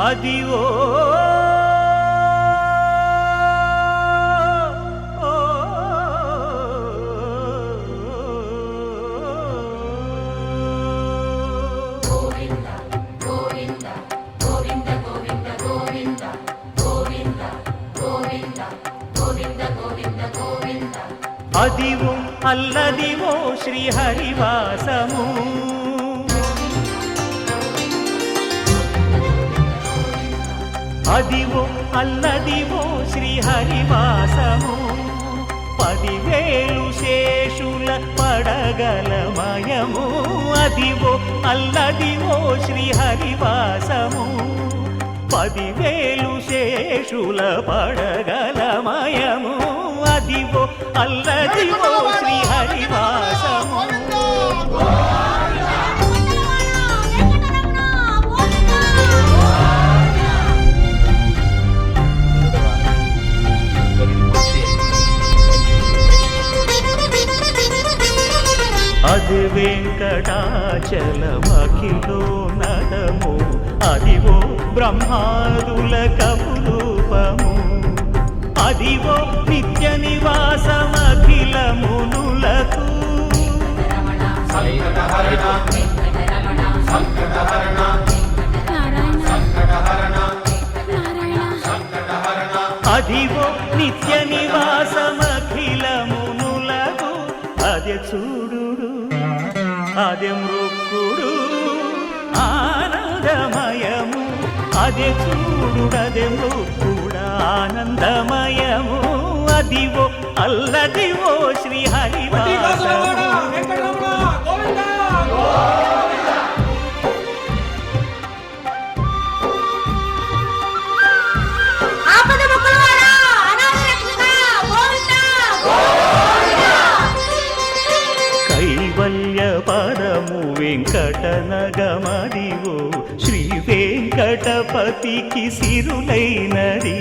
అదివో అదివో అల్లదివో శ్రీహరివాసము అదివో అల్లదివో శ్రీహరివాసము 10,000 శేషుల పడగలమయము అదివో అల్లదివో శ్రీహరివాసము 10,000 శేషుల పడగలమయము అదివో అల్లదివో శ్రీహరివాసము అది వెంకటాచలమఖిలో నడము అదివో బ్రహ్మాదుల కపురూపము అదివో నిత్య నివాసమఖిలమునులకు అదివో నిత్య నివాసమఖిలమునులకు అదే చూడు అదే మృక్కుడు ఆనందమయము అదే చూడుడదే మృక్కుడు ఆనందమయము అదివో అల్లదివో శ్రీహరివాసము పదము వెంకటనగమదివో శ్రీ వెంకటపతికి సిరులైనది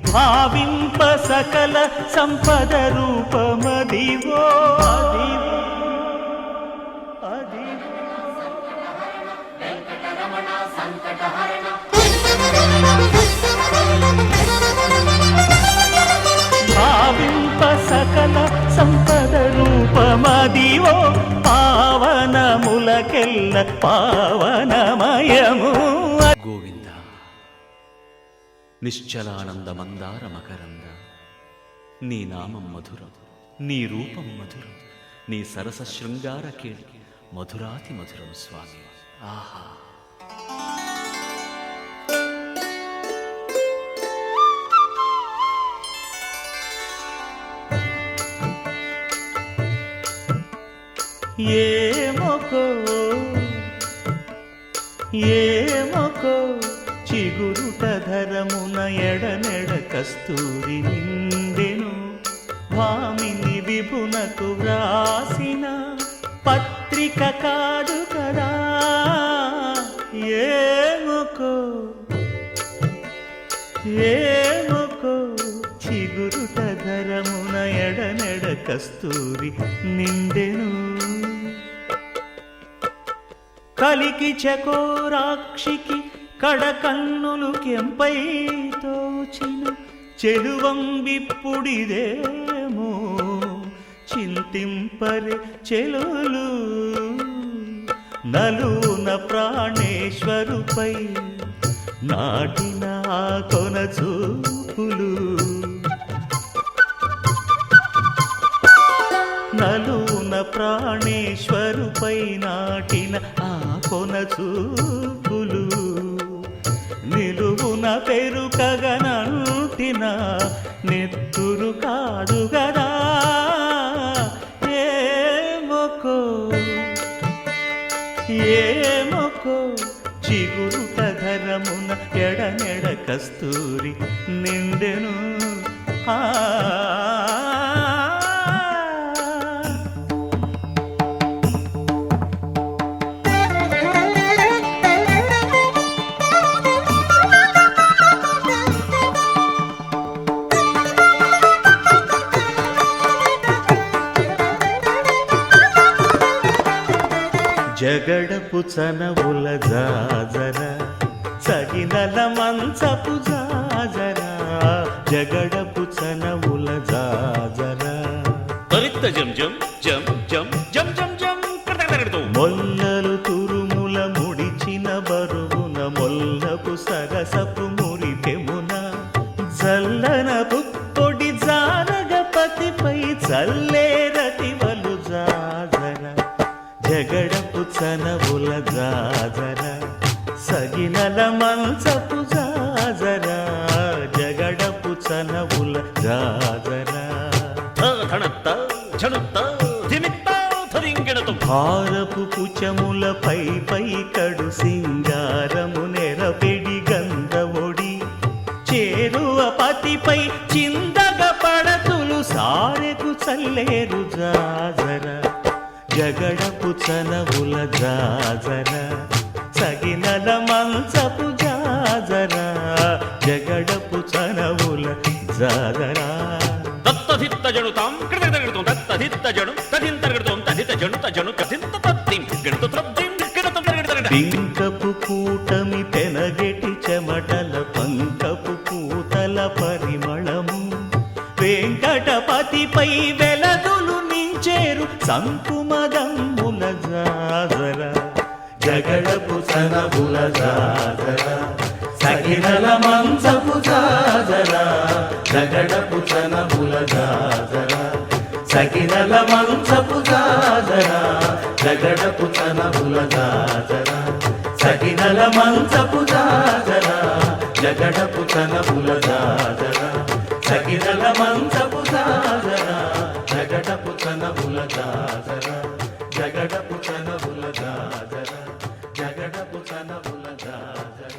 భావింప సకల సంపద రూపమదివో భావింప సకల సంపద రూపమదివో పావనములకెల్ల పావనమయము గోవింద నిశ్చలానంద మందార మకరంద నీ నామం మధురం నీ రూపం మధురం నీ సరస శృంగార కేళి మధురాతి మధురం స్వామి ఆహా ఏమొకో చిగురుట ధరమున ఎడనెడ కస్తూరి నిండెను భామిని విభునకు వ్రాసిన పత్రిక కాదు కదా ఏమొకో చిగురుట ధరమున ఎడనెడ కస్తూరి నిండెను కలికి చకోరాక్షికి కడకన్నులు కెంపై తోచిన చెలువంబిప్పుడిదేమో చింతింపరే చెలులు నలున ప్రాణేశ్వరుపై నాటిన కొన చూపులు నలున ప్రాణేశ్వరుపై నాటిన ఆ కొన చూపులు నిలువున పెరుకగనంటిన నెత్తురు కాదు గదా ఏమొకో చిగురుట ధరమున ఎడనెడ కస్తూరి నిండెను జగడపు చనవుల జాజర సగిన సగినల మంచపు జాజరా జగడపు చనవుల జాజరా తరిత్త జం జం జం జం జం జం జం కడతగడతగడతో. మొల్లలు తురుముల ముడిచిన బరువున మొల్లపు సరసపు మురిపెమున జల్లన పుప్పొడి జారగపతిపై చల్లేరతివలు జాజర జగడపు చనవుల జాజర సగినల మంచపు జాజర జగడపు చనవుల జాజర ధనత్త ఝణుత్త ధిమిత్త ధరింగిణతో. భారపు పుచములపై పై కడు సింగారము నెరపెడి గంధవొడి చేరువ పతిపై చిందగ పడతులు సారెకు చల్లేరు జాజర జగడపు చనవుల జాజర సగినల మంచపు జాజర జగడపు చనవుల జాజర దత్తధిత్త జణుతాం కడతగడతగడతో. దత్తధిత్త జణు తదింతరగడతో తదిత జణుత జణు కథింత తత్తిం గణత త్రబ్దిం గణతం తరగడతగడ. పింకపు కూటమి పెనగెటి చెమటల పంకపు పూతల పరిమళము వెంకటపతిపై వెలదులు నించేరు సంకుమదమ్ముల జాజర జగడపు చనవుల జాజర సగినల మంచపు జాజర జగడపు చనవుల జాజర సగినల మంచపు జాజర జగడపు చనవుల జాజర సగినల మంచపు జాజర జగడపు చనవుల జాజర సగినల మంచపు జాజర జగడపు చనవుల జాజర జగడపు చనవుల జాజర జగడపు చనవుల జాజర.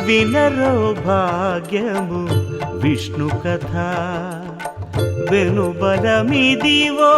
వినరో భాగ్యము విష్ణు కథ వెనుబలమిదివో